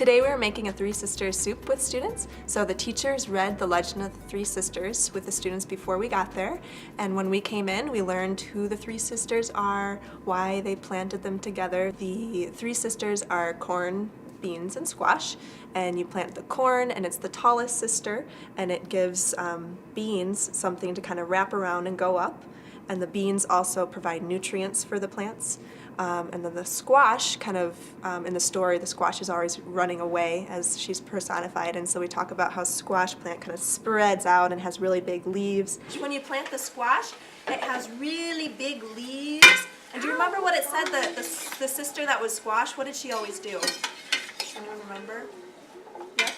Today we were making a Three Sisters soup with students. So the teachers read the legend of the Three Sisters with the students before we got there. And when we came in, we learned who the Three Sisters are, why they planted them together. The Three Sisters are corn, beans, and squash. And you plant the corn, and it's the tallest sister, and it gives beans something to kind of wrap around and go up. And the beans also provide nutrients for the plants. And then the squash, kind of in the story, the squash is always running away as she's personified, and so we talk about how squash plant kind of spreads out and has really big leaves. When you plant the squash, it has really big leaves. And do you remember what it said, the sister that was squash, what did she always do? Anyone remember? Yeah?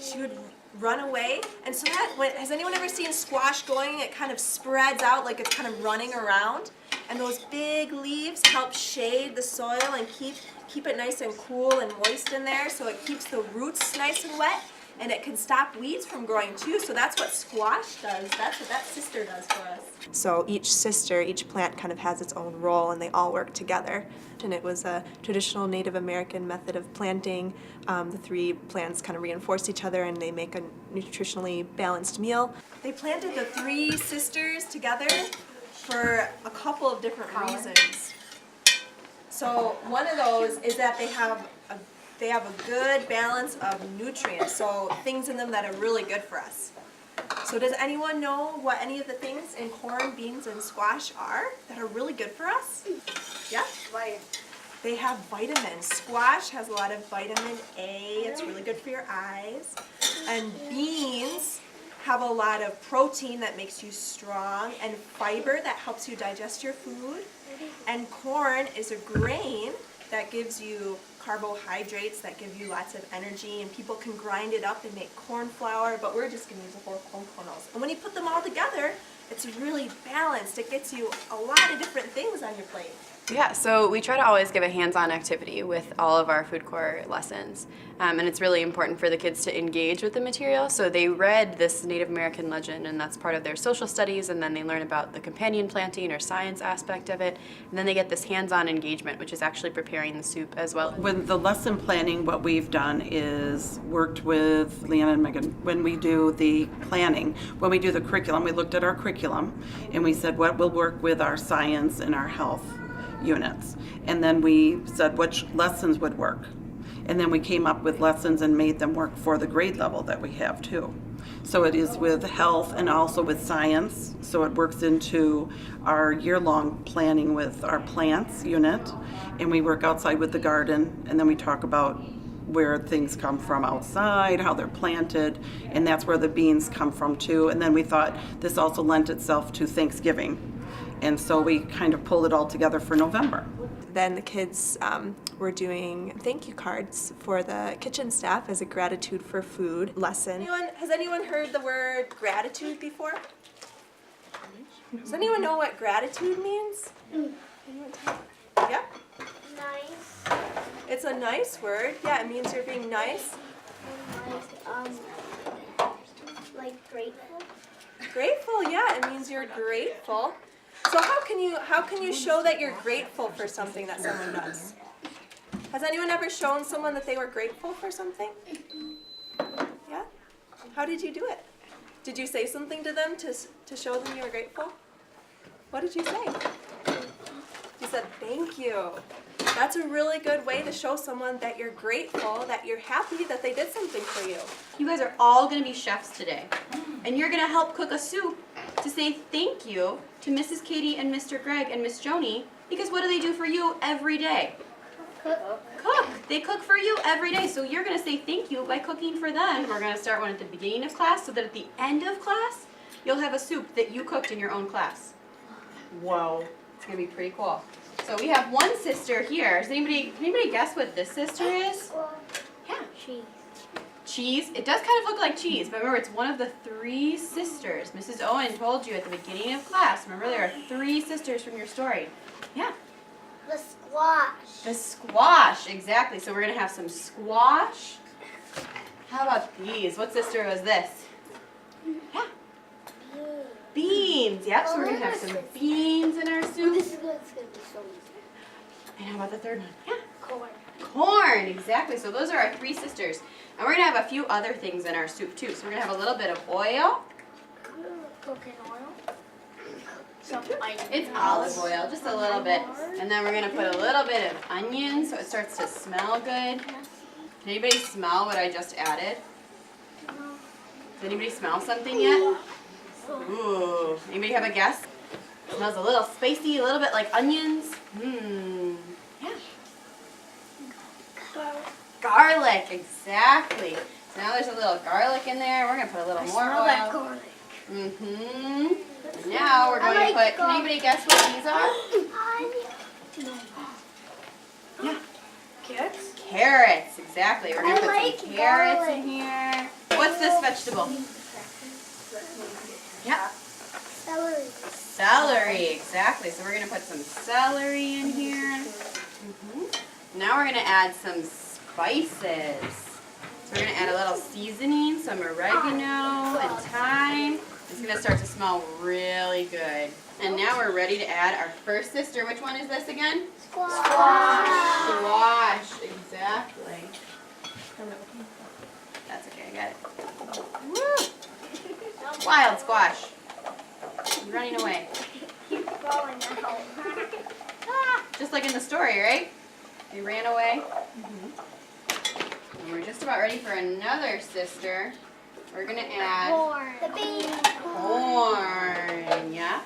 She would run away, and so has anyone ever seen squash going? It kind of spreads out like it's kind of running around, and those big leaves help shade the soil and keep it nice and cool and moist in there, so it keeps the roots nice and wet, and it can stop weeds from growing too. So that's what squash does. That's what that sister does for us. So each sister, each plant kind of has its own role, and they all work together. And it was a traditional Native American method of planting. The three plants kind of reinforce each other, and they make a nutritionally balanced meal. They planted the three sisters together for a couple of different reasons. So one of those is that they have a good balance of nutrients, so things in them that are really good for us. So does anyone know what any of the things in corn, beans, and squash are that are really good for us? Yeah? They have vitamins. Squash has a lot of vitamin A. It's really good for your eyes. And beans have a lot of protein that makes you strong, and fiber that helps you digest your food. And corn is a grain that gives you carbohydrates that give you lots of energy, and people can grind it up and make corn flour, but we're just going to use the whole corn kernels. And when you put them all together, it's really balanced. It gets you a lot of different things on your plate. Yeah, so we try to always give a hands-on activity with all of our food core lessons. And it's really important for the kids to engage with the material. So they read this Native American legend, and that's part of their social studies, and then they learn about the companion planting or science aspect of it. And then they get this hands-on engagement, which is actually preparing the soup as well. With the lesson planning, what we've done is worked with Leanna and Megan. When we do the planning, when we do the curriculum, we looked at our curriculum, and we said what will work with our science and our health units, and then we said which lessons would work, and then we came up with lessons and made them work for the grade level that we have too. So it is with health and also with science, so it works into our year-long planning with our plants unit, and we work outside with the garden, and then we talk about where things come from outside, how they're planted, and that's where the beans come from too. And then we thought this also lent itself to Thanksgiving, and so we kind of pulled it all together for November. Then the kids were doing thank you cards for the kitchen staff as a gratitude for food lesson. Has anyone heard the word gratitude before? Does anyone know what gratitude means? Yeah? Nice. It's a nice word. Yeah, it means you're being nice. Like grateful. Grateful, yeah, it means you're grateful. So how can you show that you're grateful for something that someone does? Has anyone ever shown someone that they were grateful for something? Yeah? How did you do it? Did you say something to them to show them you were grateful? What did you say? You said thank you. That's a really good way to show someone that you're grateful, that you're happy that they did something for you. You guys are all going to be chefs today, and you're going to help cook a soup to say thank you to Mrs. Katie and Mr. Greg and Miss Joni, because what do they do for you every day? Cook. They cook for you every day, so you're going to say thank you by cooking for them. We're going to start one at the beginning of class so that at the end of class, you'll have a soup that you cooked in your own class. Whoa. It's going to be pretty cool. So we have one sister here. Does anybody guess what this sister is? Yeah. Cheese. Cheese. It does kind of look like cheese, but remember, it's one of the three sisters. Mrs. Owen told you at the beginning of class. Remember, there are three sisters from your story. Yeah. The squash. The squash, exactly. So we're going to have some squash. How about these? What sister was this? Yeah. Beans. Yep, so we're going to have some beans in our soup. This is going to be so easy. And how about the third one? Yeah. Corn. Corn, exactly. So those are our three sisters. And we're gonna have a few other things in our soup too. So we're gonna have a little bit of oil. Cooking oil. Some onions. It's olive oil, just a little bit. And then we're gonna put a little bit of onion so it starts to smell good. Can anybody smell what I just added? Does anybody smell something yet? Ooh, anybody have a guess? Smells a little spicy, a little bit like onions. Yeah. Garlic, exactly. So now there's a little garlic in there. We're gonna put a little more Smell oil. that garlic. And now we're going to put, can anybody guess what these are? Yeah. Carrots? Carrots, exactly. We're going to put some carrots garlic. in here. What's this vegetable? Yeah. Celery. Celery, exactly. So we're going to put some celery in here. Now we're going to add some spices. So we're going to add a little seasoning, some oregano and thyme. It's going to start to smell really good. And now we're ready to add our first sister. Which one is this again? Squash. Squash, exactly. That's okay, I got it. Woo! Wild squash. He's running away. Keep going now. Just like in the story, right? He ran away. And we're just about ready for another sister. We're going to add Corn. The bean. corn. Yeah?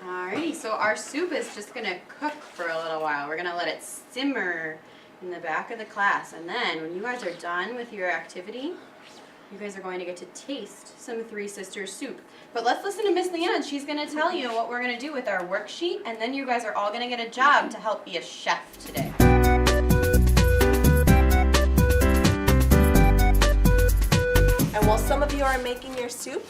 Alrighty, so our soup is just going to cook for a little while. We're going to let it simmer in the back of the class. And then when you guys are done with your activity, you guys are going to get to taste some Three Sisters soup. But let's listen to Miss Leanne. She's going to tell you what we're going to do with our worksheet. And then you guys are all going to get a job to help be a chef today. And while some of you are making your soup,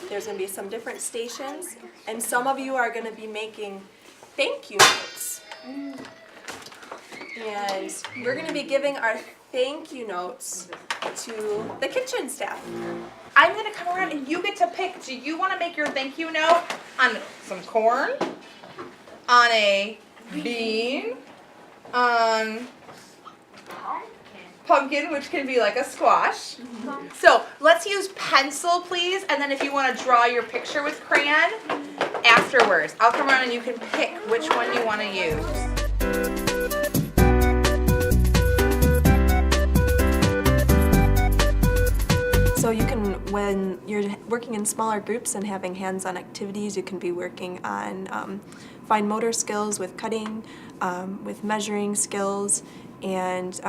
there's going to be some different stations, and some of you are going to be making thank you notes. And we're going to be giving our thank you notes to the kitchen staff. I'm going to come around and you get to pick. Do you want to make your thank you note on some corn, on a bean, on pumpkin, which can be like a squash. So let's use pencil, please, and then if you want to draw your picture with crayon afterwards. I'll come around and you can pick which one you want to use. So you can, when you're working in smaller groups and having hands-on activities, you can be working on fine motor skills with cutting, with measuring skills, and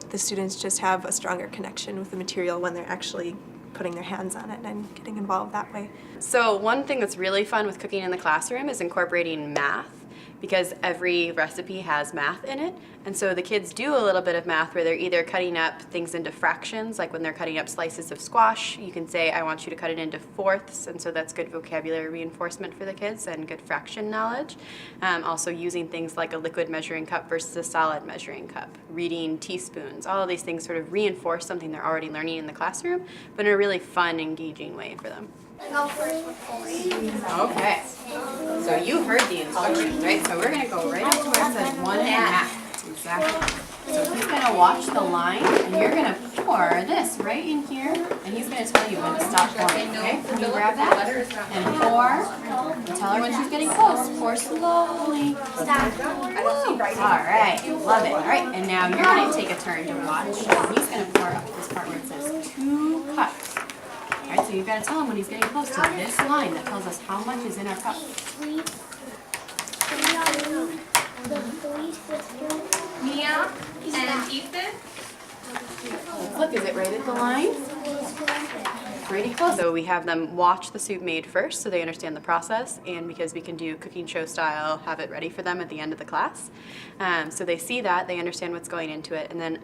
the students just have a stronger connection with the material when they're actually putting their hands on it and getting involved that way. So one thing that's really fun with cooking in the classroom is incorporating math, because every recipe has math in it. And so the kids do a little bit of math where they're either cutting up things into fractions, like when they're cutting up slices of squash, you can say, I want you to cut it into fourths, and so that's good vocabulary reinforcement for the kids and good fraction knowledge. Also using things like a liquid measuring cup versus a solid measuring cup, reading teaspoons, all of these things sort of reinforce something they're already learning in the classroom, but in a really fun, engaging way for them. Okay, so you heard the instructions, right? So we're going to go right up to where it says 1.5. Exactly. So he's going to watch the line, and you're going to pour this right in here, and he's going to tell you when to stop pouring, okay? Can you grab that and pour, and tell her when she's getting close. Pour slowly. Stop. All right, love it. All right, and now you're going to take a turn to watch. He's going to pour up this part where it says 2 cups. All right, so you've got to tell him when he's getting close to this line that tells us how much is in our cup. Mia and Ethan. Look, is it right at the line? Pretty close. So we have them watch the soup made first so they understand the process, and because we can do cooking show style, have it ready for them at the end of the class. So they see that, they understand what's going into it, and then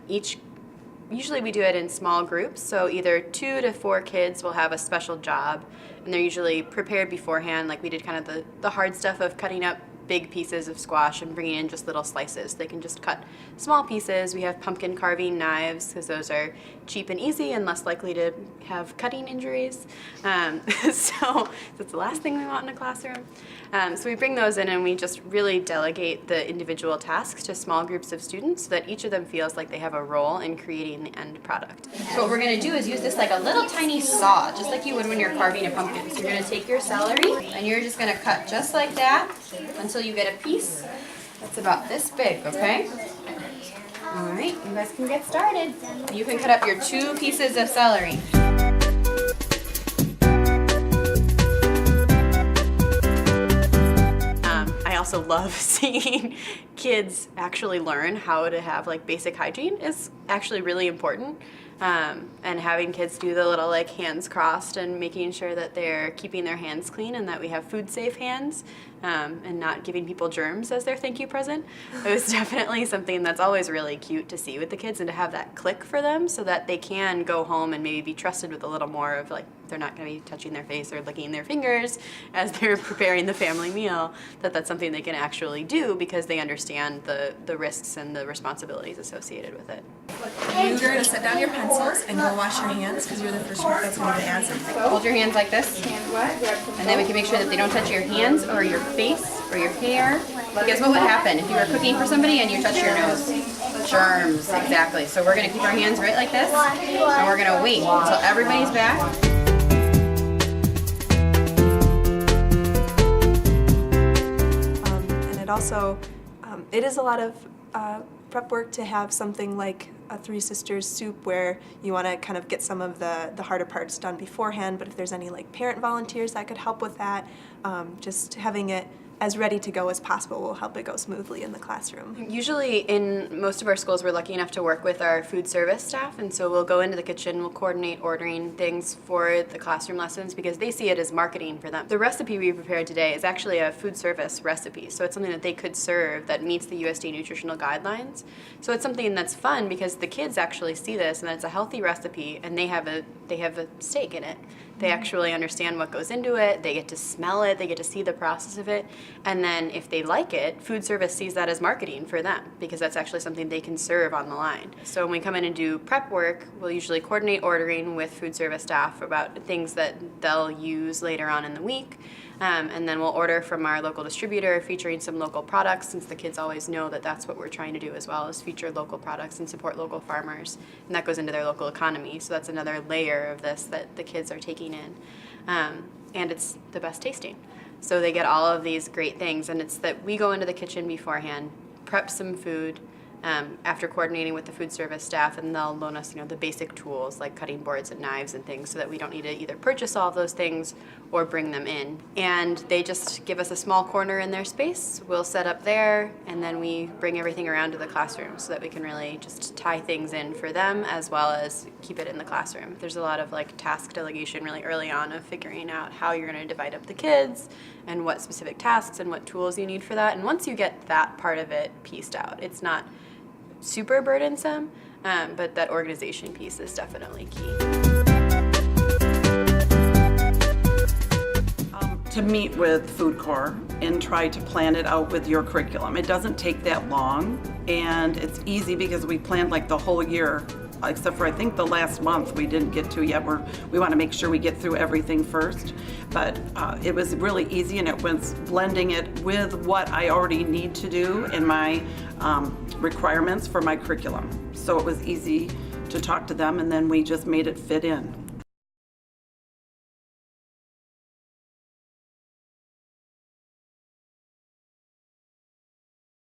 usually we do it in small groups, so either 2 to 4 kids will have a special job, and they're usually prepared beforehand, like we did kind of the hard stuff of cutting up big pieces of squash and bringing in just little slices. They can just cut small pieces. We have pumpkin carving knives because those are cheap and easy and less likely to have cutting injuries. So it's the last thing we want in a classroom. So we bring those in and we just really delegate the individual tasks to small groups of students so that each of them feels like they have a role in creating the end product. So what we're going to do is use this like a little tiny saw, just like you would when you're carving a pumpkin. So you're going to take your celery and you're just going to cut just like that until you get a piece that's about this big, okay? All right, you guys can get started. You can cut up your 2 pieces of celery. I also love seeing kids actually learn how to have like basic hygiene is actually really important. And having kids do the little like hands crossed and making sure that they're keeping their hands clean and that we have food safe hands and not giving people germs as their thank you present. It was definitely something that's always really cute to see with the kids and to have that click for them so that they can go home and maybe be trusted with a little more of like they're not going to be touching their face or licking their fingers as they're preparing the family meal, that's something they can actually do because they understand the risks and the responsibilities associated with it. You're going to set down your pencils and go wash your hands because you're the first one that's going to add something. Hold your hands like this, and then we can make sure that they don't touch your hands or your face or your hair. Because what would happen if you were cooking for somebody and you touch your nose? Germs, exactly. So we're going to keep our hands right like this, and we're going to wait until everybody's back. And it also, it is a lot of prep work to have something like a Three Sisters soup where you want to kind of get some of the harder parts done beforehand, but if there's any like parent volunteers that could help with that, just having it as ready to go as possible will help it go smoothly in the classroom. Usually in most of our schools we're lucky enough to work with our food service staff, and so we'll go into the kitchen, we'll coordinate ordering things for the classroom lessons because they see it as marketing for them. The recipe we prepared today is actually a food service recipe, so it's something that they could serve that meets the USDA nutritional guidelines. So it's something that's fun because the kids actually see this and that it's a healthy recipe and they have a stake in it. They actually understand what goes into it, they get to smell it, they get to see the process of it, and then if they like it, food service sees that as marketing for them because that's actually something they can serve on the line. So when we come in and do prep work, we'll usually coordinate ordering with food service staff about things that they'll use later on in the week. And then we'll order from our local distributor featuring some local products since the kids always know that that's what we're trying to do as well is feature local products and support local farmers. And that goes into their local economy. So that's another layer of this that the kids are taking in. And it's the best tasting. So they get all of these great things, and it's that we go into the kitchen beforehand, prep some food, after coordinating with the food service staff, and they'll loan us, the basic tools like cutting boards and knives and things so that we don't need to either purchase all of those things or bring them in. And they just give us a small corner in their space. We'll set up there, and then we bring everything around to the classroom so that we can really just tie things in for them as well as keep it in the classroom. There's a lot of like task delegation really early on of figuring out how you're going to divide up the kids and what specific tasks and what tools you need for that. And once you get that part of it pieced out, it's not super burdensome, but that organization piece is definitely key. To meet with Food Corps and try to plan it out with your curriculum. It doesn't take that long, and it's easy because we planned like the whole year, except for I think the last month we didn't get to yet. We want to make sure we get through everything first, but it was really easy, and it was blending it with what I already need to do in my requirements for my curriculum. So it was easy to talk to them, and then we just made it fit in.